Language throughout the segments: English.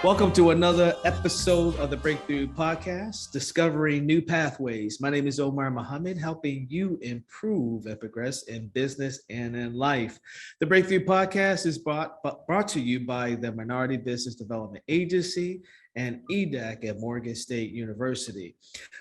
Welcome to another episode of the Breakthrough Podcast, Discovering New Pathways. My name is Omar Muhammad, helping you improve and progress in business and in life. The Breakthrough Podcast is brought to you by the Minority Business Development Agency and EDAC at Morgan State University.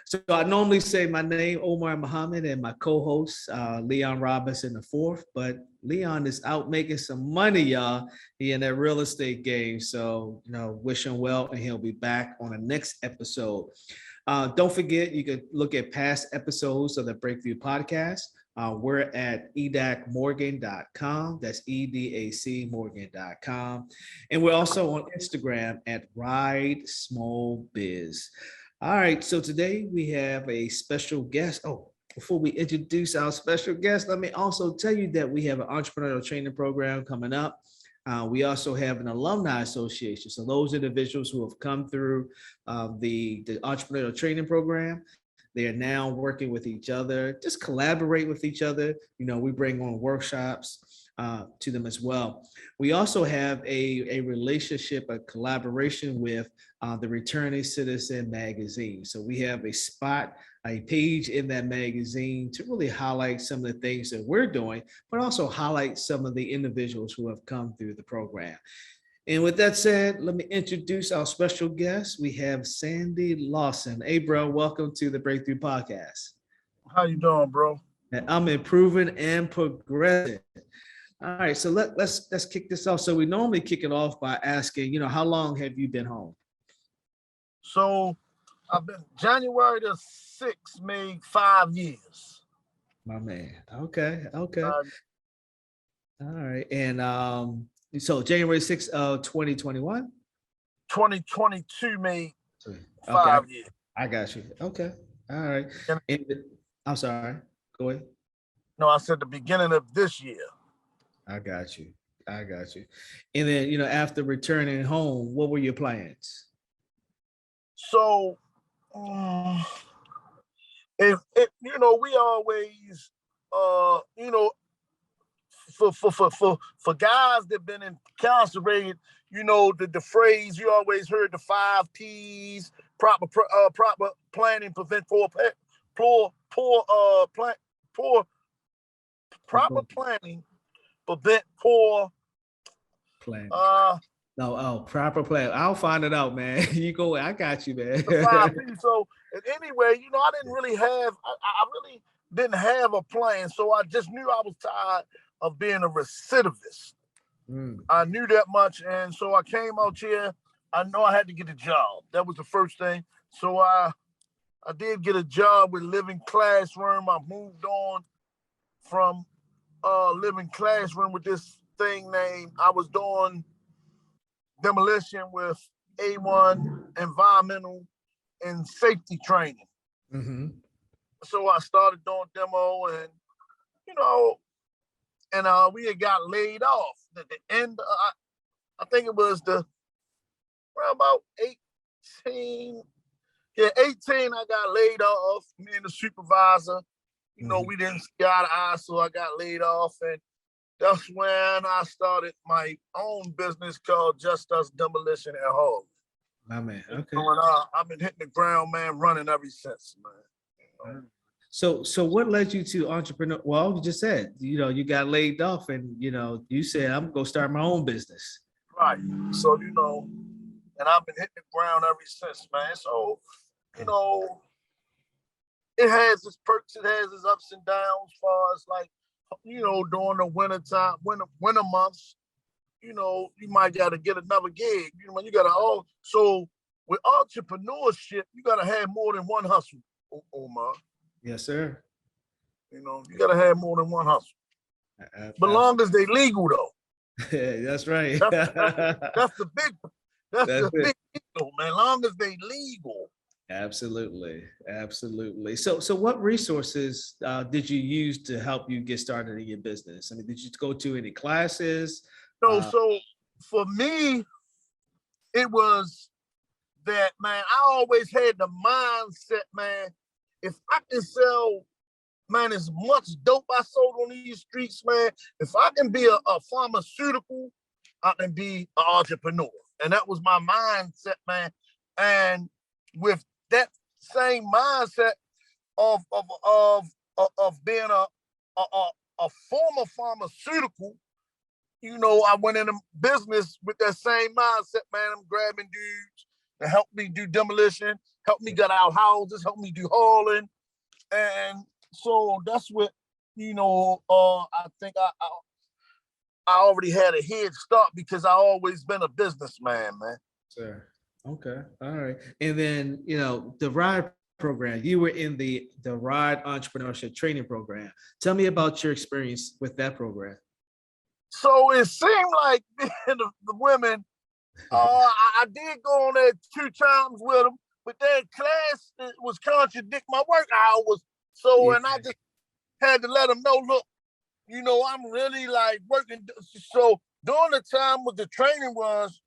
So I normally say my name, Omar Muhammad, and my co-host, Leon Robinson IV, but Leon is out making some money, y'all. He in that real estate game. So, wish him well, and he'll be back on the next episode. Don't forget, you can look at past episodes of the Breakthrough Podcast. We're at edacmorgan.com. That's EDAC Morgan.com. And we're also on Instagram at Ride Small Biz. All right. So today we have a special guest. Oh, before we introduce our special guest, let me also tell you that we have an entrepreneurial training program coming up. We also have an alumni association. So those individuals who have come through the entrepreneurial training program, they are now working with each other, just collaborate with each other. We bring on workshops to them as well. We also have a relationship, a collaboration with the Returning Citizen magazine. So we have a page in that magazine to really highlight some of the things that we're doing, but also highlight some of the individuals who have come through the program. And with that said, let me introduce our special guest. We have Sandy Lawson. Hey, bro, welcome to the Breakthrough Podcast. How you doing, bro? I'm improving and progressing. All right, so let's kick this off. So we normally kick it off by asking, how long have you been home? So I've been January the 6th, made 5 years. My man. Okay. All right. And so January 6th of 2021? 2022 made 5 years. I got you. Okay. All right. And I'm sorry. Go ahead. No, I said the beginning of this year. I got you. And then, after returning home, what were your plans? So, we always, for guys that been incarcerated, the phrase you always heard, the 5 P's: proper planning, prevent proper planning, prevent poor plan. Proper plan. I'll find it out, man. You go. I got you, man. So anyway, I really didn't have a plan. So I just knew I was tired of being a recidivist. I knew that much, and so I came out here. I know I had to get a job. That was the first thing. So I did get a job with Living Classroom. I moved on from Living Classroom with this thing named, I was doing Demolition with A1 environmental and safety training. Mm-hmm. So I started doing demo, and we had got laid off at the end. I think it was around about 18. Yeah, 18. I got laid off. Me and the supervisor. We didn't see eye to eye, so I got laid off, and that's when I started my own business called Just Us Demolition at Home. My man, okay. I've been hitting the ground, man, running ever since, man. So what led you to entrepreneur? Well, you just said, you got laid off, and you said, I'm gonna start my own business. Right. So and I've been hitting the ground ever since, man. So it has its perks, it has its ups and downs, as far as during the winter months, you might got to get another gig. You got to so with entrepreneurship, you got to have more than one hustle, Omar. Yes, sir. You got to have more than one hustle. But long as they legal, though. That's right. That's the big deal, man. Long as they legal. Absolutely. So what resources did you use to help you get started in your business? I mean, did you go to any classes? No, so for me, it was that, man, I always had the mindset, man, if I can sell, man, as much dope I sold on these streets, man, if I can be a pharmaceutical, I can be an entrepreneur And that was my mindset, man. And with that same mindset of being a former pharmaceutical, I went into business with that same mindset, man. I'm grabbing dudes to help me do demolition, help me get out houses, help me do hauling. And so that's what, I think I already had a head start because I always been a businessman, man. Sure. Okay. All right. And then, the RIDE program, you were in the RIDE Entrepreneurship Training Program. Tell me about your experience with that program. So it seemed like the women, I did go on there 2 times with them, but their class was contradict my work hours. So, and I just had to let them know, look, I'm really like working. So during the time with the training was,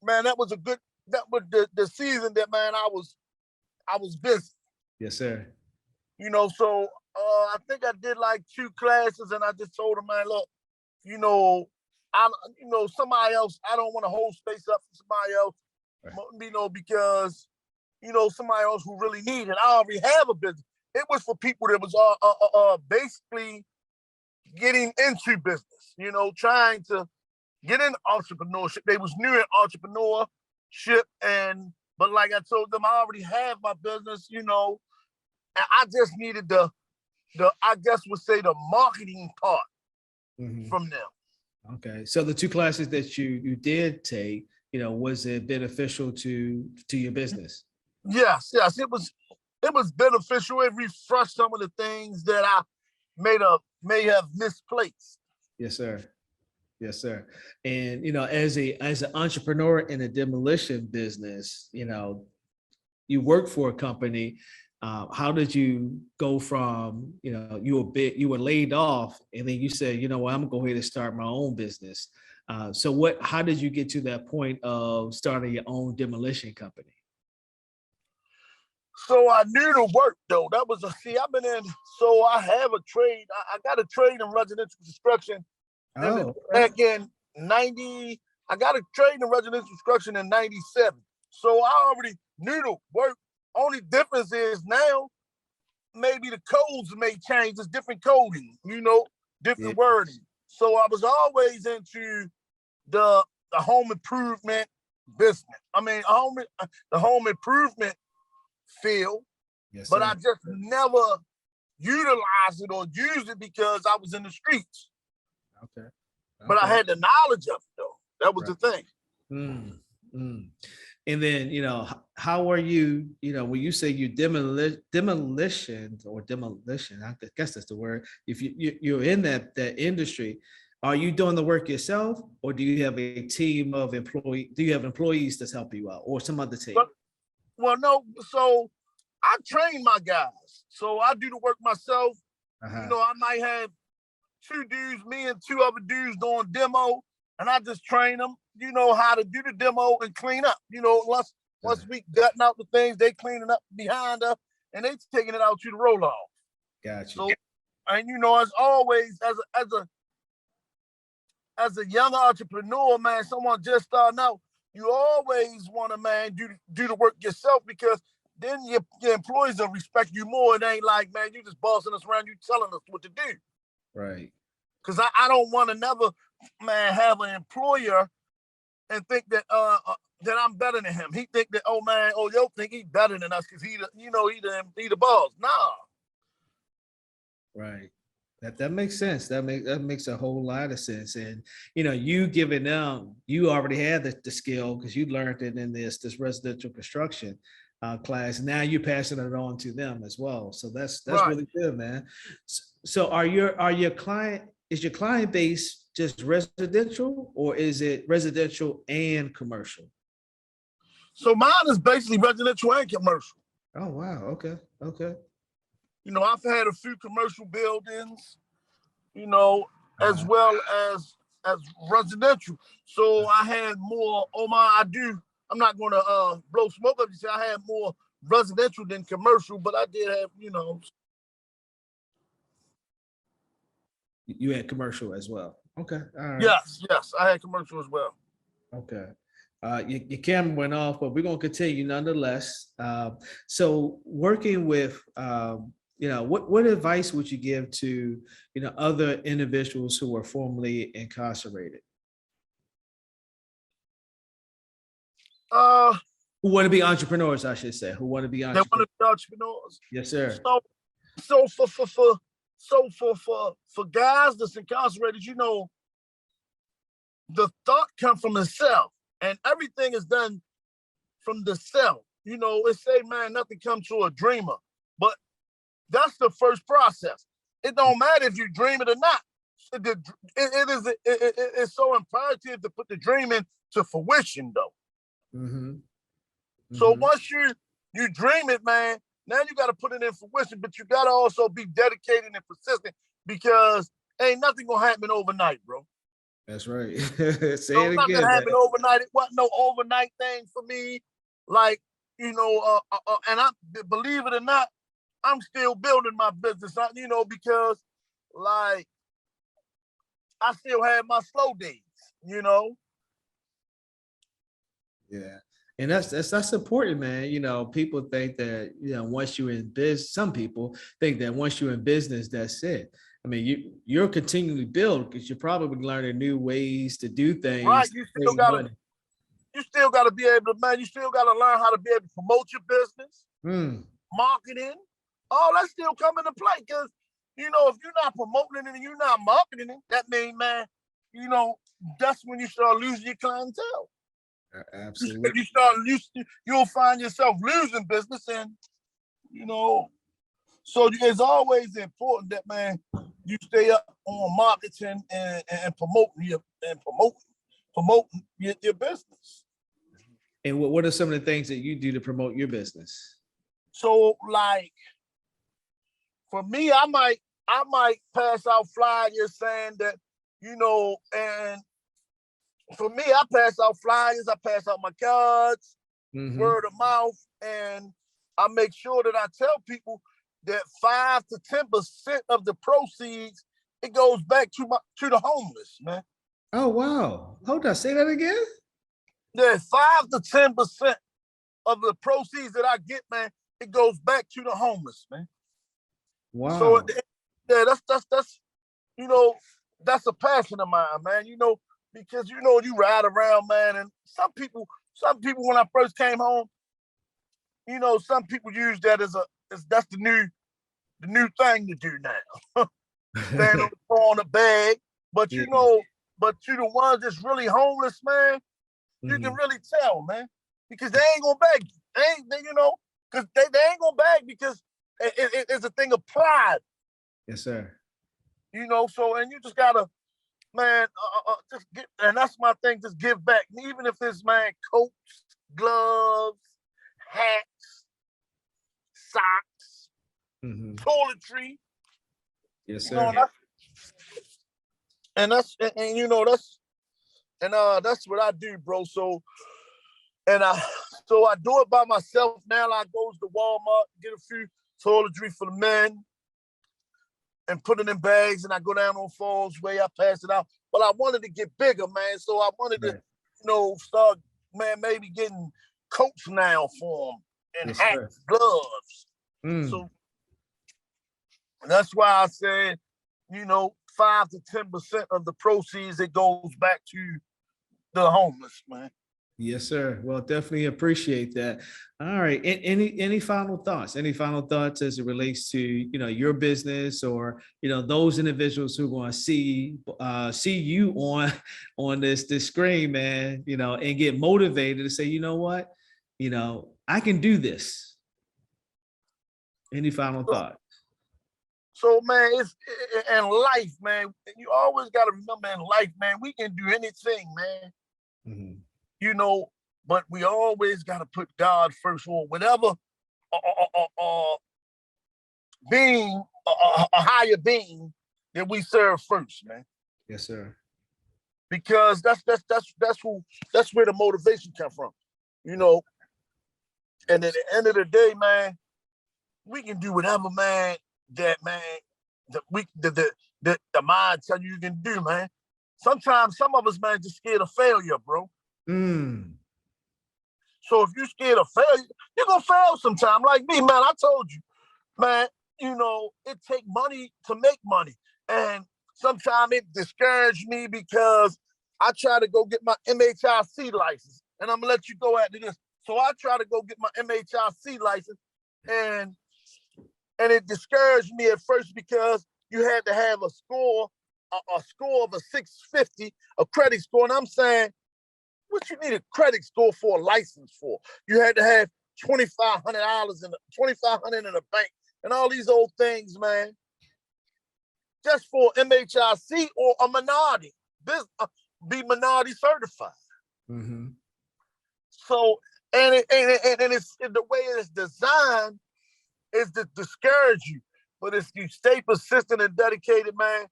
man, that was the season that, man, I was busy. Yes, sir. So I think I did like 2 classes, and I just told them, man, look, somebody else, I don't want to hold space up for somebody else, right. Because, somebody else who really need it. I already have a business. It was for people that was basically getting into business, trying to get in entrepreneurship. They was new in entrepreneurship, but like I told them, I already have my business, and I just needed the I guess would say the marketing part from them. Okay, so the 2 classes that you did take, was it beneficial to your business? Yes, it was beneficial. It refreshed some of the things that I may have misplaced. Yes, sir. Yes, sir. And as an entrepreneur in a demolition business, you work for a company. How did you go from you were laid off, and then you said, I'm gonna go ahead and start my own business. How did you get to that point of starting your own demolition company? So I knew the work though. That was I've been in. So I have a trade. I got a trade in residential construction. Back in 90, I got a trade in residential construction in 97. So I already knew the work. Only difference is now maybe the codes may change. It's different coding, different wording. So I was always into the home improvement business. I mean, the home improvement field, yes, but I just never utilized it or used it because I was in the streets. Okay. But I had the knowledge of it though. That was the thing. And then, how are you, when you say you demolition, I guess that's the word. If you're in that industry, are you doing the work yourself, or do you have a team of employees? Do you have employees that's help you out, or some other team? Well, no. So I train my guys. So I do the work myself. I might have 2 dudes, me and 2 other dudes doing demo, and I just train them, how to do the demo and clean up. Once we gutting out the things, they cleaning up behind us, and they taking it out to the roll-off. Gotcha. So, and as always, as a young entrepreneur, man, someone just starting out, you always want to, man, do the work yourself, because then your employees will respect you more. It ain't like, man, you just bossing us around, you telling us what to do. Right. Because I don't want to never, man, have an employer and think that that I'm better than him. He think that, yo think he's better than us because he the boss. Nah. Right. That makes sense. That makes a whole lot of sense. And you giving them, you already had the skill because you learned it in this residential construction class. Now you're passing it on to them as well. So that's right. Really good, man. So is your client base just residential, or is it residential and commercial? So mine is basically residential and commercial. Oh wow. Okay. I've had a few commercial buildings, as well as residential. So I had more. I'm not going to blow smoke up. You say I had more residential than commercial, but I did have, You had commercial as well. Okay. All right. Yes, I had commercial as well. Okay. Your camera went off, but we're going to continue nonetheless. So working with, what advice would you give to, other individuals who are formerly incarcerated? Who want to be entrepreneurs, I should say, who want to be They want to be entrepreneurs. Yes, sir. So for guys that's incarcerated, the thought comes from the self, and everything is done from the self. It say, man, nothing comes to a dreamer, but that's the first process. It don't matter if you dream it or not. It's so imperative to put the dream into fruition, though. Mm-hmm. Mm-hmm. So once you dream it, man, now you got to put it in fruition, but you got to also be dedicated and persistent, because ain't nothing gonna happen overnight, bro. That's right. Say it again. Nothing happened overnight. It wasn't no overnight thing for me. Like, and I believe it or not, I'm still building my business. Because like I still have my slow days. Yeah. And that's important, man. People think that, once you're in business, some people think that once you're in business, that's it. I mean, you're continually build, because you're probably learning new ways to do things. Right. You still gotta be able to, man, you still gotta learn how to be able to promote your business, marketing. All that still come into play, because if you're not promoting it and you're not marketing it, that means, man, that's when you start losing your clientele. Absolutely. You'll find yourself losing business, and so it's always important that, man, you stay up on marketing and promoting your business. And what are some of the things that you do to promote your business? So, like, for me, I might pass out flyers saying that, and for me, I pass out flyers, I pass out my cards, word of mouth, and I make sure that I tell people that 5 to 10% of the proceeds, it goes back to the homeless, man. Oh, wow. Hold on, say that again? Yeah, 5 to 10% of the proceeds that I get, man, it goes back to the homeless, man. Wow. So yeah, that's a passion of mine, man. Because you ride around, man, and some people when I first came home, some people use that that's the new thing to do now. Stand on the bag, but but to the ones that's really homeless, man, you can really tell, man, because they ain't gonna beg you. Because they ain't gonna beg, because it's a thing of pride. Yes, sir. So, and you just gotta, man, just get, and that's my thing, just give back. Even if it's, man, coats, gloves, hats, socks, toiletry. Yes, sir. That's what I do, bro. So I do it by myself now. I go to Walmart, get a few toiletry for the men, and put it in bags, and I go down on Falls Way, I pass it out. But I wanted to get bigger, man. So I wanted to, start, man, maybe getting coats now for them, and hats, gloves. So that's why I said, 5 to 10% of the proceeds, it goes back to the homeless, man. Yes, sir. Well, definitely appreciate that. All right. Any final thoughts? Any final thoughts as it relates to, your business, or, those individuals who are going to see you on this screen, man, and get motivated to say, you know what, I can do this. Any final thoughts? So, man, it's in life, man. You always got to remember, in life, man, we can do anything, man. But we always got to put God first, or whatever being, a higher being that we serve first, man. Yes, sir. Because that's where the motivation comes from, And at the end of the day, man, we can do whatever, man, the mind tells you can do, man. Sometimes some of us, man, just scared of failure, bro. So if you're scared of failure, you're gonna fail sometime. Like me, man, I told you, man, it take money to make money. And sometimes it discouraged me because I try to go get my MHIC license. And I'm gonna let you go after this. So I try to go get my MHIC license, and it discouraged me at first because you had to have a score of a 650, a credit score. And I'm saying, what you need a credit score for a license for? You had to have $2,500 in the bank and all these old things, man. Just for MHIC or a minority, be minority certified. Mm-hmm. So, and it's the way it's designed is to discourage you. But if you stay persistent and dedicated, man,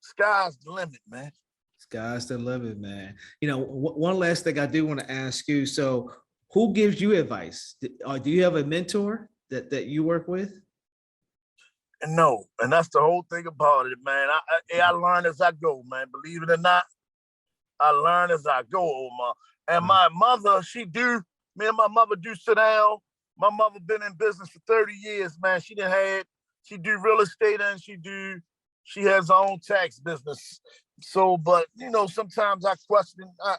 sky's the limit, man. Sky's the limit, man. One last thing I do want to ask you. So who gives you advice? Do you have a mentor that you work with? No, and that's the whole thing about it, man. I learn as I go, man. Believe it or not, I learn as I go, Omar. And my mother, me and my mother do sit down. My mother been in business for 30 years, man. She do real estate, and she has her own tax business. So, but, sometimes I question, I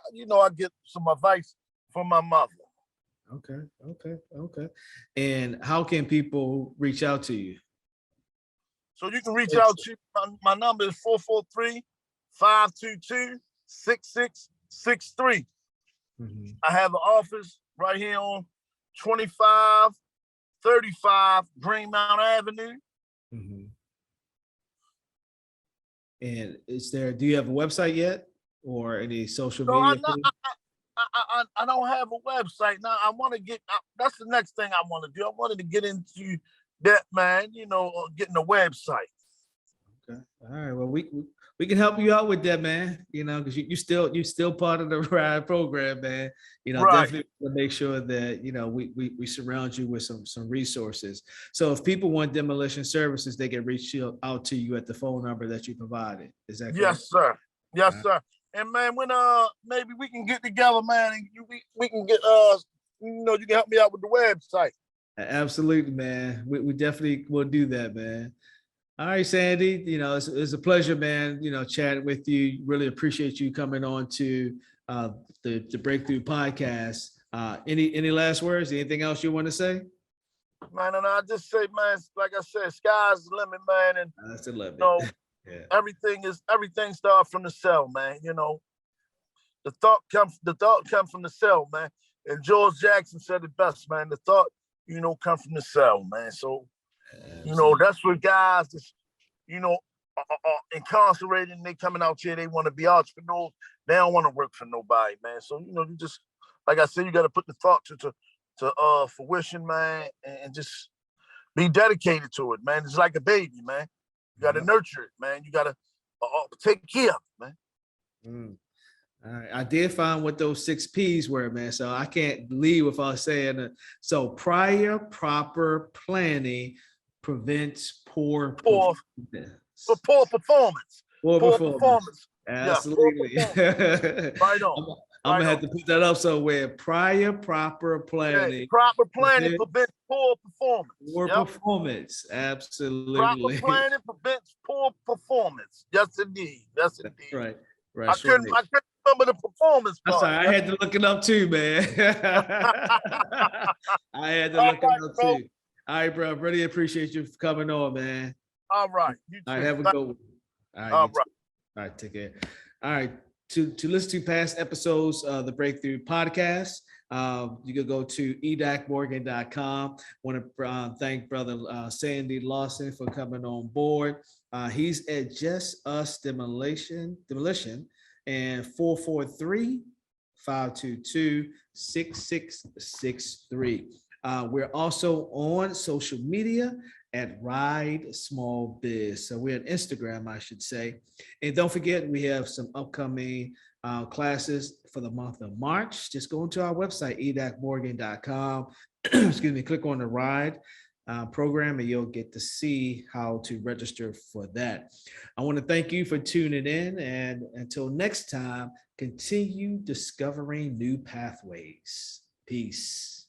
get some advice from my mother. Okay. And how can people reach out to you? So you can reach out to my number is 443-522-6663. Mm-hmm. I have an office right here on 2535 Greenmount Avenue. Mm-hmm. And do you have a website yet or any social media? I don't have a website now. I want to that's the next thing I want to do. I wanted to get into that, man, getting a website. Okay. All right. Well, we can help you out with that, man. Because you still part of the RIDE program, man. Right. Definitely make sure that we surround you with some resources. So if people want demolition services, they can reach out to you at the phone number that you provided. Is that correct? Yes, sir. Yes, sir. And man, when maybe we can get together, man, and we can get you can help me out with the website. Absolutely, man. We definitely will do that, man. All right, Sandy, it's a pleasure, man, chatting with you. Really appreciate you coming on to the Breakthrough Podcast. Any last words? Anything else you want to say? Man, and I just say, man, like I said, sky's the limit, man. And that's the limit. Yeah. Everything starts from the cell, man. The thought comes from the cell, man. And George Jackson said it best, man. The thought, come from the cell, man. So, that's what guys that's, are incarcerated and they coming out here, they want to be entrepreneurs. They don't want to work for nobody, man. So, you just, like I said, you got to put the thought to fruition, man, and just be dedicated to it, man. It's like a baby, man. You got to nurture it, man. You got to take care of it, man. All right. I did find what those 6 P's were, man. So I can't leave without saying it. So prior proper planning prevents poor performance. Poor performance. Absolutely. Yeah, right on. I'm gonna have to put that up somewhere. Prior proper planning. Yeah, proper planning prevents poor performance. Poor performance. Absolutely. Proper planning prevents poor performance. Yes, indeed. Yes, indeed. Right. I couldn't remember the performance part. Sorry, I had to look it up too, man. I had to look it up too. All right, bro. Really appreciate you for coming on, man. All right. You too. All right, have a good one. All right, take care. All right. To listen to past episodes of the Breakthrough Podcast, you can go to edacmorgan.com. Want to thank Brother Sandy Lawson for coming on board. He's at Just Us Demolition and 443-522-6663. We're also on social media at Ride Small Biz. So we're on Instagram, I should say. And don't forget, we have some upcoming classes for the month of March. Just go into our website, edacmorgan.com. Excuse me, click on the Ride program, and you'll get to see how to register for that. I want to thank you for tuning in, and until next time, continue discovering new pathways. Peace.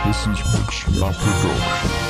This is Vocational Production.